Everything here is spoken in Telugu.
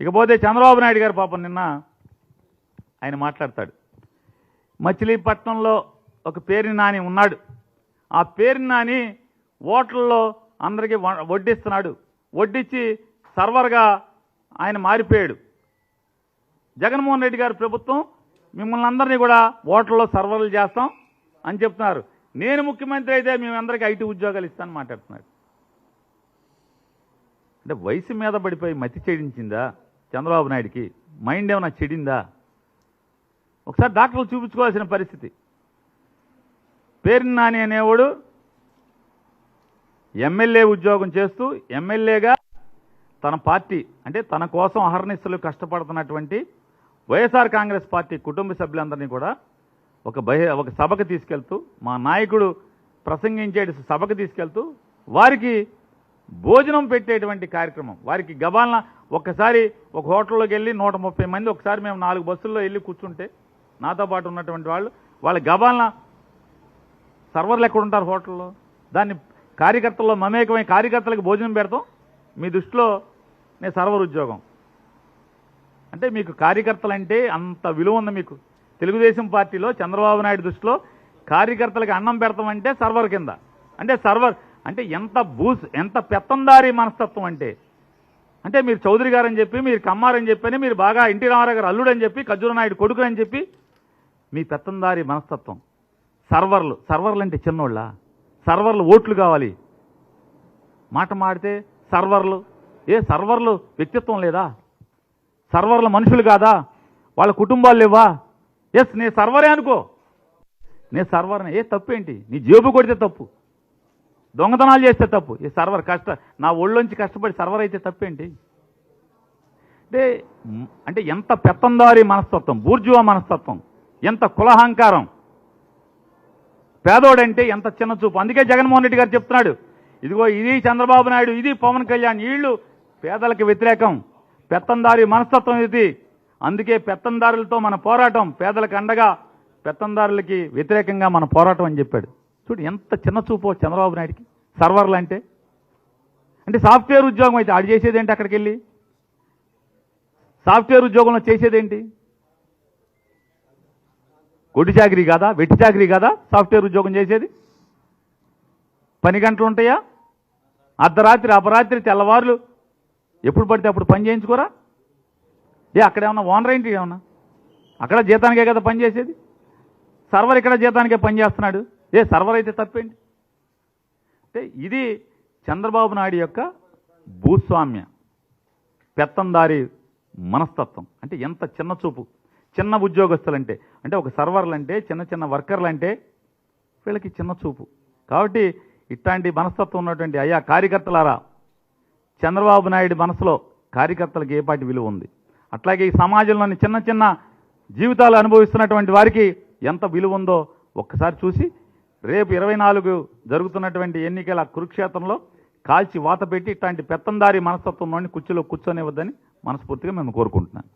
ఇకపోతే చంద్రబాబు నాయుడు గారు పాపం నిన్న ఆయన మాట్లాడతాడు. మచిలీపట్నంలో ఒక పేరుని నాని ఉన్నాడు. ఆ పేరుని నాని ఓట్లలో అందరికీ వడ్డిస్తున్నాడు. వడ్డించి సర్వర్గా ఆయన మారిపోయాడు. జగన్మోహన్ రెడ్డి గారి ప్రభుత్వం మిమ్మల్ని అందరినీ కూడా ఓట్లలో సర్వర్లు చేస్తాం అని చెప్తున్నారు. నేను ముఖ్యమంత్రి అయితే మేమందరికీ ఐటీ ఉద్యోగాలు ఇస్తానని మాట్లాడుతున్నాడు. అంటే వయసు మీద పడిపోయి మతి చెడించిందా చంద్రబాబు నాయుడికి? మైండ్ ఏమైనా చెడిందా? ఒకసారి డాక్టర్లు చూపించుకోవాల్సిన పరిస్థితి. పేరుని నాని అనేవాడు ఎమ్మెల్యే ఉద్యోగం చేస్తూ ఎమ్మెల్యేగా తన పార్టీ అంటే తన కోసం అహర్నిశలు కష్టపడుతున్నటువంటి వైఎస్ఆర్ కాంగ్రెస్ పార్టీ కుటుంబ సభ్యులందరినీ కూడా ఒక సభకు తీసుకెళ్తూ, మా నాయకుడు ప్రసంగించే సభకు తీసుకెళ్తూ వారికి భోజనం పెట్టేటువంటి కార్యక్రమం. వారికి గబాలన ఒక్కసారి ఒక హోటల్లోకి వెళ్ళి 130 మంది ఒకసారి మేము 4 బస్సుల్లో వెళ్ళి కూర్చుంటే నాతో పాటు ఉన్నటువంటి వాళ్ళ గబాలన సర్వర్లు ఎక్కడ ఉంటారు హోటల్లో? దాన్ని కార్యకర్తల్లో మమేకమై కార్యకర్తలకు భోజనం పెడతాం. మీ దృష్టిలో నేను సర్వర్ ఉద్యోగం అంటే మీకు కార్యకర్తలంటే అంత విలువ ఉంది. మీకు తెలుగుదేశం పార్టీలో చంద్రబాబు నాయుడు దృష్టిలో కార్యకర్తలకు అన్నం పెడతామంటే సర్వర్ కింద. అంటే సర్వర్ అంటే ఎంత పెత్తందారీ మనస్తత్వం అంటే మీరు చౌదరి గారు అని చెప్పి, మీరు కమ్మారని చెప్పని, మీరు బాగా ఎన్టీ రామారావు గారు అల్లుడు అని చెప్పి, ఖర్జూర నాయుడు కొడుకు అని చెప్పి మీ పెత్తందారీ మనస్తత్వం. సర్వర్లు అంటే చిన్నోళ్ళ? సర్వర్లు ఓట్లు కావాలి. మాట మాడితే సర్వర్లు. సర్వర్లు వ్యక్తిత్వం లేదా? సర్వర్లు మనుషులు కాదా? వాళ్ళ కుటుంబాలు లేవా? నేను సర్వరే అనుకో, నేను సర్వర్నే. తప్పేంటి? నీ జేబు కొడితే తప్పు, దొంగతనాలు చేస్తే తప్పు. సర్వర్ నా ఒళ్ళోంచి కష్టపడి సర్వర్ అయితే తప్పేంటి? అంటే ఎంత పెత్తందారీ మనస్తత్వం, బూర్జువా మనస్తత్వం, ఎంత కులహంకారం. పేదోడంటే ఎంత చిన్న చూపు. అందుకే జగన్మోహన్ రెడ్డి గారు చెప్తున్నాడు, ఇదిగో ఇది చంద్రబాబు నాయుడు, ఇది పవన్ కళ్యాణ్, వీళ్ళు పేదలకు వ్యతిరేకం, పెత్తందారీ మనస్తత్వం ఇది. అందుకే పెత్తందారులతో మన పోరాటం, పేదలకు అండగా పెత్తందారులకి వ్యతిరేకంగా మన పోరాటం అని చెప్పాడు. చూడు ఎంత చిన్న చూపు చంద్రబాబు నాయుడికి సర్వర్లు అంటే సాఫ్ట్వేర్ ఉద్యోగం అయితే ఆడు చేసేదేంటి? అక్కడికి వెళ్ళి సాఫ్ట్వేర్ ఉద్యోగంలో చేసేదేంటి? కొట్టి చాకరీ కాదా, వెట్టి చాకరీ కాదా సాఫ్ట్వేర్ ఉద్యోగం చేసేది? పని గంటలు ఉంటాయా? అర్ధరాత్రి అపరాత్రి తెల్లవారులు ఎప్పుడు పడితే అప్పుడు పని చేయించుకోరా? అక్కడ ఏమన్నా ఓనర్ ఏంటి? ఏమన్నా అక్కడ జీతానికే కదా పని చేసేది? సర్వర్ ఇక్కడ జీతానికే పని చేస్తున్నాడు. సర్వర్ అయితే తప్పేంటి? అంటే ఇది చంద్రబాబు నాయుడు యొక్క భూస్వామ్య పెత్తందారీ మనస్తత్వం. అంటే ఎంత చిన్న చూపు. చిన్న ఉద్యోగస్తులంటే అంటే ఒక సర్వర్లు అంటే చిన్న వర్కర్లు అంటే వీళ్ళకి చిన్న చూపు. కాబట్టి ఇట్లాంటి మనస్తత్వం ఉన్నటువంటి అయ్యా కార్యకర్తలారా, చంద్రబాబు నాయుడు మనసులో కార్యకర్తలకు ఏ పాటి విలువ ఉంది, అట్లాగే ఈ సమాజంలోని చిన్న జీవితాలు అనుభవిస్తున్నటువంటి వారికి ఎంత విలువ ఉందో ఒక్కసారి చూసి రేపు 24 జరుగుతున్నటువంటి ఎన్నికల కురుక్షేత్రంలో కాల్చి వాత పెట్టి ఇట్లాంటి పెత్తందారీ మనస్తత్వంలోని కుర్చీలో కూర్చొనివ్వద్దని మనస్ఫూర్తిగా మేము కోరుకుంటున్నాను.